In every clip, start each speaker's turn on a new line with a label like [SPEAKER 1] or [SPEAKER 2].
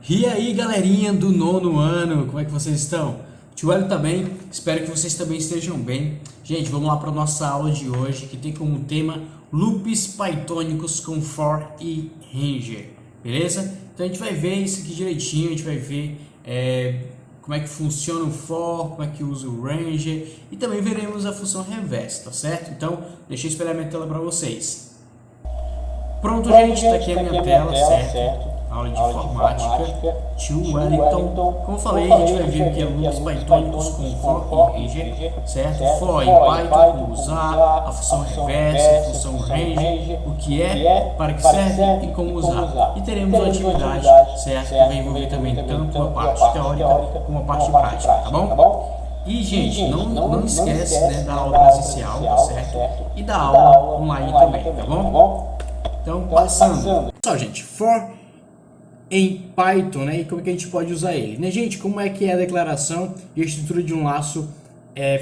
[SPEAKER 1] E aí, galerinha do nono ano, como é que vocês estão? O Tio Hélio tá bem, espero que vocês também estejam bem. Gente, vamos lá para nossa aula de hoje, que tem como tema loops pythônicos com for e ranger, beleza? Então a gente vai ver isso aqui direitinho, a gente vai ver como é que funciona o for, como é que usa o ranger e também veremos a função reverse, tá certo? Então, deixa eu espelhar minha tela para vocês. Pronto, gente, tá aqui a minha tela, certo? Aula de informática, Tio Wellington. Como eu falei, a gente vai ver o que é loops pythônicos com for e ranger, certo? For em Python, como usar, a função reverse, a função ranger, o que é, para que serve e como usar. E teremos uma atividade, certo? Que vai envolver também tanto a parte teórica como a parte prática, tá bom? E, gente, não esquece, né, da aula presencial, tá certo? E da aula online também, tá bom? Então, passando. Pessoal, gente, for em Python, né? E como é que a gente pode usar ele, né, gente? Como é que é a declaração e a estrutura de um laço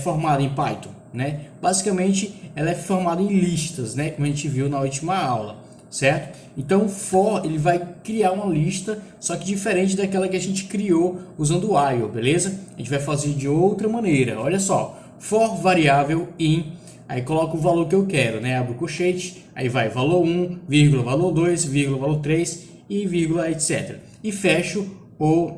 [SPEAKER 1] formada em Python, né? Basicamente, ela é formada em listas, né? Como a gente viu na última aula, certo? Então, for, ele vai criar uma lista, só que diferente daquela que a gente criou usando o while, beleza? A gente vai fazer de outra maneira. Olha só, for variável in, aí coloco o valor que eu quero, né? Abro o colchete, aí vai valor 1, vírgula, valor 2, vírgula, valor 3 e vírgula, etc. E fecho o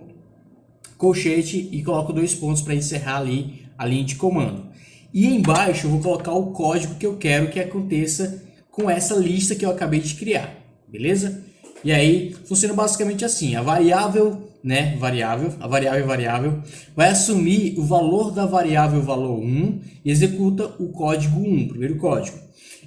[SPEAKER 1] colchete e coloco dois pontos para encerrar ali a linha de comando. E embaixo eu vou colocar o código que eu quero que aconteça com essa lista que eu acabei de criar, beleza? E aí funciona basicamente assim: a variável, né, a variável vai assumir o valor da variável valor 1 e executa o código 1, primeiro código.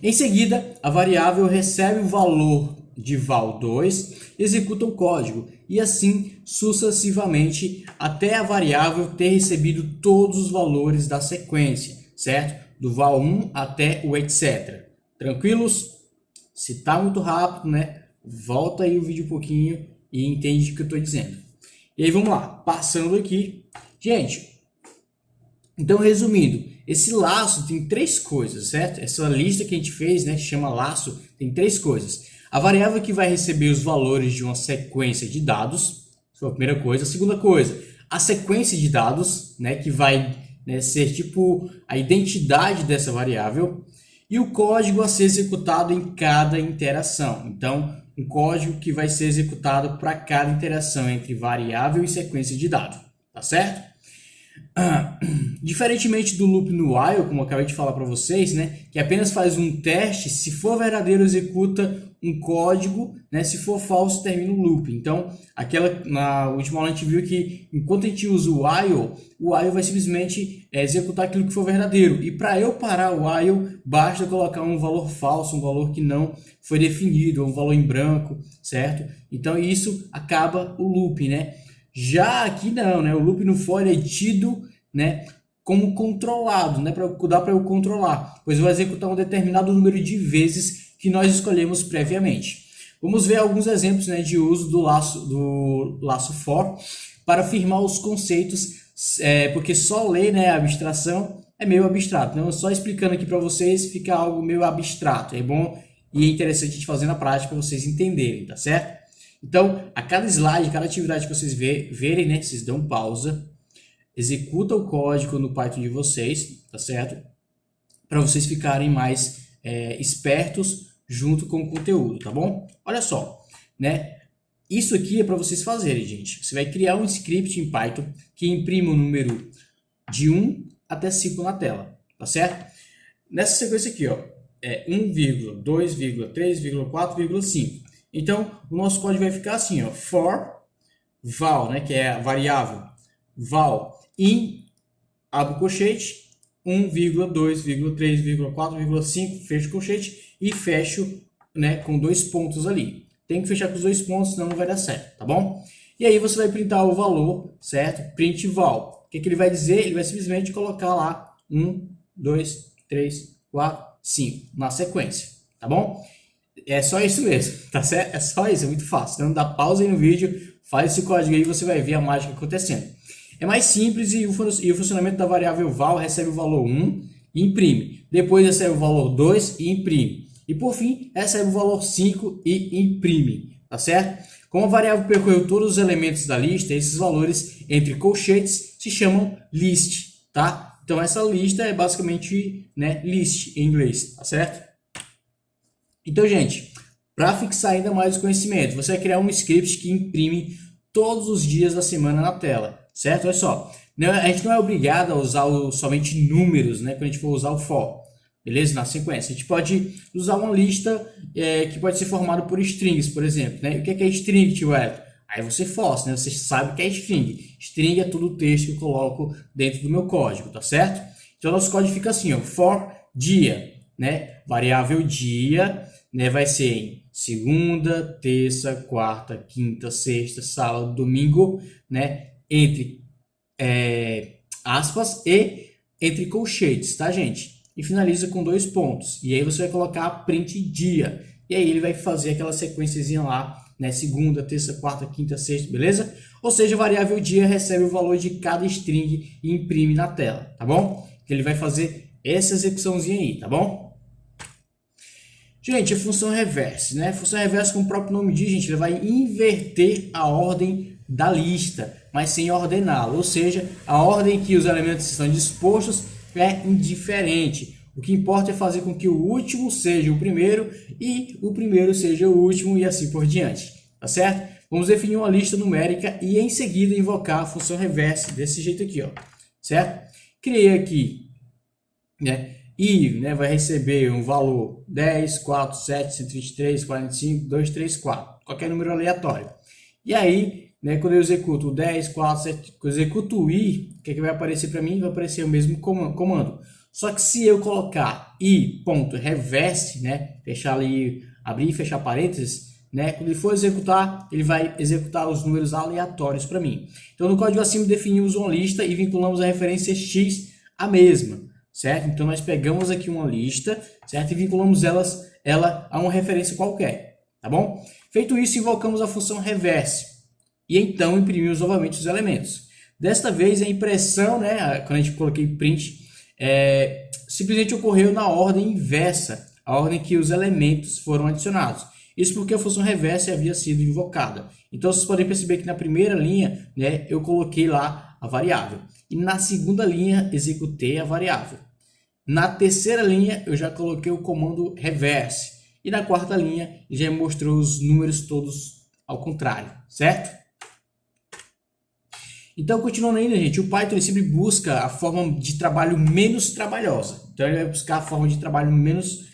[SPEAKER 1] Em seguida, a variável recebe o valor de val2, executa o código e assim sucessivamente até a variável ter recebido todos os valores da sequência, certo? Do val1 até o etc. Tranquilos? Se tá muito rápido, né? Volta aí o vídeo um pouquinho e entende o que eu estou dizendo. E aí vamos lá, passando aqui. Gente, então resumindo, esse laço tem três coisas, certo? Essa lista que a gente fez, né, que chama laço, tem três coisas. A variável que vai receber os valores de uma sequência de dados, foi a primeira coisa. A segunda coisa, a sequência de dados, né, que vai, né, ser tipo a identidade dessa variável. E o código a ser executado em cada interação. Então, um código que vai ser executado para cada interação entre variável e sequência de dados, tá certo? Diferentemente do loop no while, como eu acabei de falar para vocês, né, que apenas faz um teste, se for verdadeiro executa um código, né, se for falso termina o loop. Então, na última aula a gente viu que enquanto a gente usa o while vai simplesmente executar aquilo que for verdadeiro. E para eu parar o while, basta colocar um valor falso, um valor que não foi definido, um valor em branco, certo? Então isso acaba o loop, né? Já aqui não, né? O loop no for é tido, né, como controlado, né? Dá para eu controlar, pois eu vou executar um determinado número de vezes que nós escolhemos previamente. Vamos ver alguns exemplos, né, de uso do laço for para afirmar os conceitos, porque só ler, né, a abstração é meio abstrato. Então, só explicando aqui para vocês fica algo meio abstrato. É bom e é interessante a gente fazer na prática para vocês entenderem, tá certo? Então, a cada slide, cada atividade que vocês verem, né, vocês dão pausa, executa o código no Python de vocês, tá certo? Para vocês ficarem mais espertos junto com o conteúdo, tá bom? Olha só, né? Isso aqui é para vocês fazerem, gente. Você vai criar um script em Python que imprime o número de 1 até 5 na tela, tá certo? Nessa sequência aqui, ó, 1, 2, 3, 4, 5. Então, o nosso código vai ficar assim, ó, for val, né, que é a variável, val in, abre o colchete, 1, 2, 3, 4, 5, fecho o colchete e fecho, né, com dois pontos ali. Tem que fechar com os dois pontos, senão não vai dar certo, tá bom? E aí você vai printar o valor, certo? Print val. O que ele vai dizer? Ele vai simplesmente colocar lá 1, 2, 3, 4, 5 na sequência, tá bom? É só isso mesmo, tá certo? É só isso, é muito fácil. Então dá pausa aí no vídeo, faz esse código aí e você vai ver a mágica acontecendo. É mais simples e o funcionamento da variável val recebe o valor 1 e imprime. Depois recebe o valor 2 e imprime. E por fim, recebe o valor 5 e imprime, tá certo? Como a variável percorreu todos os elementos da lista, esses valores entre colchetes se chamam list, tá? Então essa lista é basicamente, né, list em inglês, tá certo? Então, gente, para fixar ainda mais o conhecimento, você vai criar um script que imprime todos os dias da semana na tela, certo? Olha só, a gente não é obrigado a usar somente números, né, quando a gente for usar o for. Beleza? Na sequência. A gente pode usar uma lista que pode ser formada por strings, por exemplo. Né? O que é string, tio Hélio? Aí você força, né? Você sabe o que é string. String é todo o texto que eu coloco dentro do meu código, tá certo? Então, nosso código fica assim, ó, for dia, né? Variável dia, né? Vai ser em segunda, terça, quarta, quinta, sexta, sábado, domingo, né? Entre aspas e entre colchetes, tá, gente? E finaliza com 2 pontos. E aí você vai colocar print dia. E aí ele vai fazer aquela sequenciazinha lá, né? Segunda, terça, quarta, quinta, sexta, beleza? Ou seja, a variável dia recebe o valor de cada string e imprime na tela, tá bom? Ele vai fazer essa execuçãozinha aí, tá bom? Gente, a função reverse, né? A função reverse, como o próprio nome diz, gente, ele vai inverter a ordem da lista, mas sem ordená-la. Ou seja, a ordem que os elementos estão dispostos é indiferente. O que importa é fazer com que o último seja o primeiro e o primeiro seja o último e assim por diante, tá certo? Vamos definir uma lista numérica e em seguida invocar a função reverse desse jeito aqui, ó, certo? Criei aqui, né? E, né, vai receber um valor 10, 4, 7, 123, 45, 2, 3, 4, qualquer número aleatório. E aí, né, quando eu executo o 10, 4, 7, quando eu executo o i, o que vai aparecer para mim? Vai aparecer o mesmo comando. Só que se eu colocar i.reverse, né, fechar ali, abrir e fechar parênteses, né, quando ele for executar, ele vai executar os números aleatórios para mim. Então, no código acima definimos uma lista e vinculamos a referência x à mesma, certo? Então, nós pegamos aqui uma lista, certo? E vinculamos ela a uma referência qualquer, tá bom? Feito isso, invocamos a função reverse. E então imprimimos novamente os elementos. Desta vez a impressão, né, quando a gente coloquei print, simplesmente ocorreu na ordem inversa, a ordem que os elementos foram adicionados. Isso porque a função reverse havia sido invocada. Então vocês podem perceber que na primeira linha, né, eu coloquei lá a variável. E na segunda linha executei a variável. Na terceira linha eu já coloquei o comando reverse. E na quarta linha já mostrou os números todos ao contrário, certo? Então, continuando ainda, gente, o Python ele sempre busca a forma de trabalho menos trabalhosa. Então, ele vai buscar a forma de trabalho menos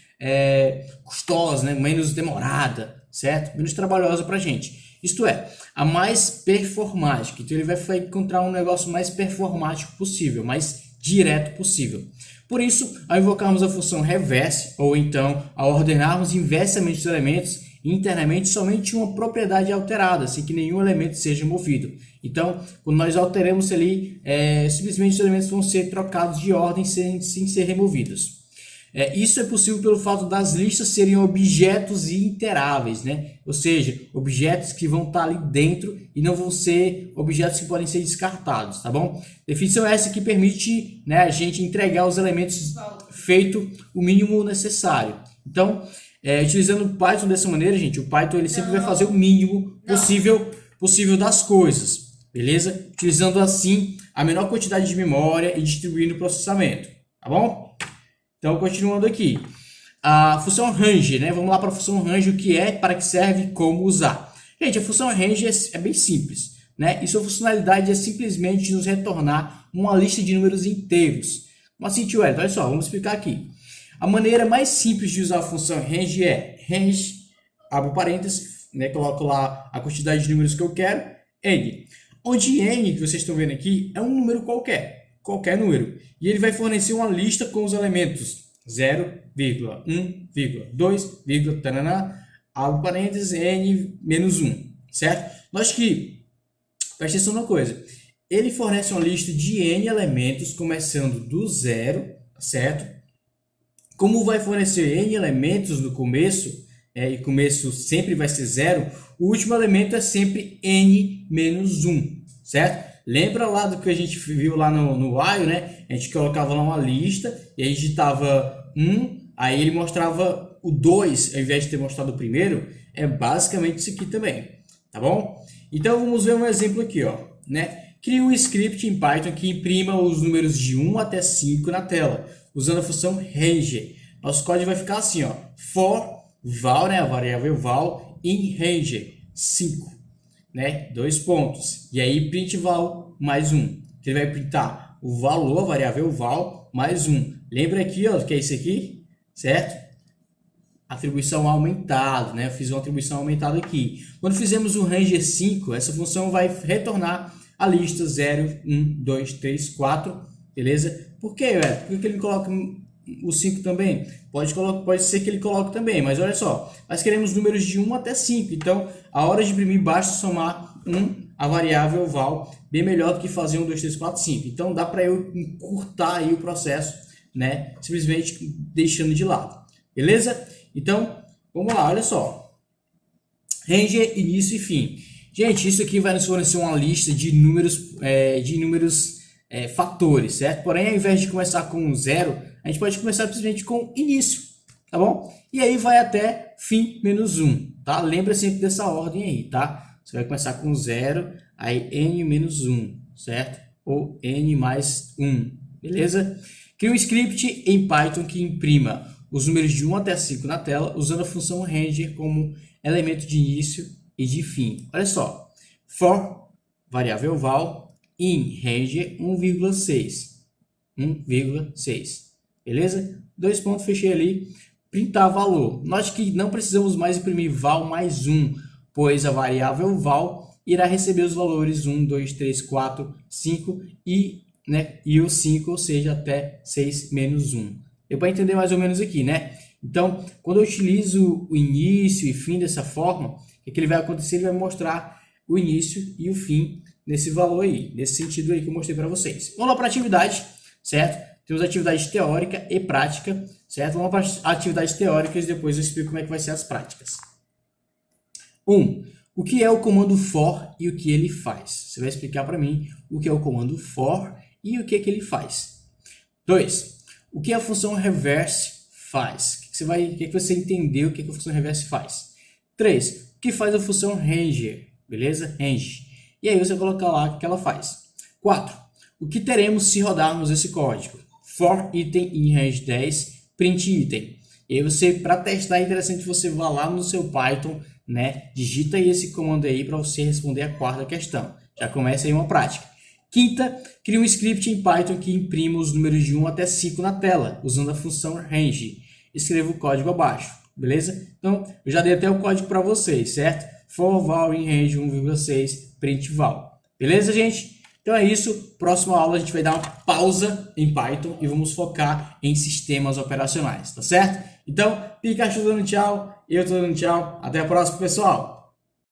[SPEAKER 1] custosa, né? Menos demorada, certo? Menos trabalhosa para a gente. Isto é, a mais performática. Então, ele vai encontrar um negócio mais performático possível, mais direto possível. Por isso, ao invocarmos a função reverse, ou então ao ordenarmos inversamente os elementos, internamente somente uma propriedade é alterada, sem que nenhum elemento seja movido. Então, quando nós alteramos ali, simplesmente os elementos vão ser trocados de ordem sem ser removidos. Isso é possível pelo fato das listas serem objetos interáveis, né? Ou seja, objetos que vão estar ali dentro e não vão ser objetos que podem ser descartados, tá bom? Definição essa que permite, né, a gente entregar os elementos feito o mínimo necessário. Então, utilizando o Python dessa maneira, gente, o Python ele sempre vai fazer o mínimo possível das coisas, beleza? Utilizando assim a menor quantidade de memória e distribuindo o processamento, tá bom? Então, continuando aqui, a função range, né? Vamos lá para a função range, o que é, para que serve e como usar. Gente, a função range é bem simples, né? E sua funcionalidade é simplesmente nos retornar uma lista de números inteiros. Como assim, tio Hélio? Olha só, vamos explicar aqui. A maneira mais simples de usar a função range é range, abro parênteses, né? Coloco lá a quantidade de números que eu quero, n. Onde n, que vocês estão vendo aqui, é um número qualquer número. E ele vai fornecer uma lista com os elementos 0, 1, 2, taraná, abre parênteses, n menos 1, certo? Nós que, presta atenção numa coisa, ele fornece uma lista de n elementos, começando do 0, certo? Como vai fornecer n elementos no começo, e começo sempre vai ser 0, o último elemento é sempre n menos 1, certo? Lembra lá do que a gente viu lá no while, né? A gente colocava lá uma lista e aí digitava 1, aí ele mostrava o 2, ao invés de ter mostrado o primeiro. É basicamente isso aqui também. tá bom? Então vamos ver um exemplo aqui, ó, né? Crie um script em Python que imprima os números de 1 até 5 na tela, usando a função range. Nosso código vai ficar assim, ó, for val, né, a variável val, in range 5, né, 2 pontos. E aí print val mais 1. Ele vai printar o valor, a variável val, mais 1. Lembra aqui, ó, que é isso aqui, certo? Atribuição aumentada, né? Eu fiz uma atribuição aumentada aqui. Quando fizemos o ranger 5, essa função vai retornar a lista 0, 1, 2, 3, 4, beleza? Por quê, velho? Por que ele coloca o 5 também? Pode ser que ele coloque também, mas olha só, nós queremos números de 1 até 5, então a hora de imprimir basta somar 1 a variável val, bem melhor do que fazer 1, 2, 3, 4, 5. Então dá para eu encurtar aí o processo, né? Simplesmente deixando de lado, beleza? Então, vamos lá, olha só. Range, início e fim. Gente, isso aqui vai nos fornecer uma lista de números, fatores, certo? Porém, ao invés de começar com 0, a gente pode começar simplesmente com início, tá bom? E aí vai até fim menos 1, tá? Lembra sempre dessa ordem aí, tá? Você vai começar com 0, aí n menos 1, certo? Ou n mais 1, beleza? Crie um script em Python que imprima os números de 1 até 5 na tela, usando a função ranger como elemento de início e de fim. Olha só, for, variável val, in ranger 1,6, 1,6, beleza? 2 pontos, fechei ali, printar valor. Note que não precisamos mais imprimir val mais 1, pois a variável val irá receber os valores 1, 2, 3, 4, 5 e o 5, ou seja, até 6 menos 1. Deu para entender mais ou menos aqui, né? Então, quando eu utilizo o início e fim dessa forma, o que ele vai acontecer? Ele vai mostrar o início e o fim nesse valor aí, nesse sentido aí que eu mostrei para vocês. Vamos lá para a atividade, certo? Temos atividade teórica e prática, certo? Vamos para as atividades teóricas e depois eu explico como é que vai ser as práticas. 1. O que é o comando for e o que ele faz? Você vai explicar para mim o que é o comando for e o que é que ele faz. 2. O que a função reverse faz? O que você entendeu o que a função reverse faz? 3. O que faz a função ranger? Beleza? Range. E aí você coloca lá o que ela faz. 4. O que teremos se rodarmos esse código? For item in range 10, print item. E aí você, para testar, é interessante você vá lá no seu Python, né? Digita aí esse comando aí para você responder a quarta questão. Já começa aí uma prática. Quinta, crie um script em Python que imprima os números de 1 até 5 na tela, usando a função range. Escreva o código abaixo, beleza? Então, eu já dei até o código para vocês, certo? For val in range 1,6, print val. Beleza, gente? Então é isso. Próxima aula a gente vai dar uma pausa em Python e vamos focar em sistemas operacionais, tá certo? Então, Pikachu dando tchau, eu tô dando tchau. Até a próxima, pessoal!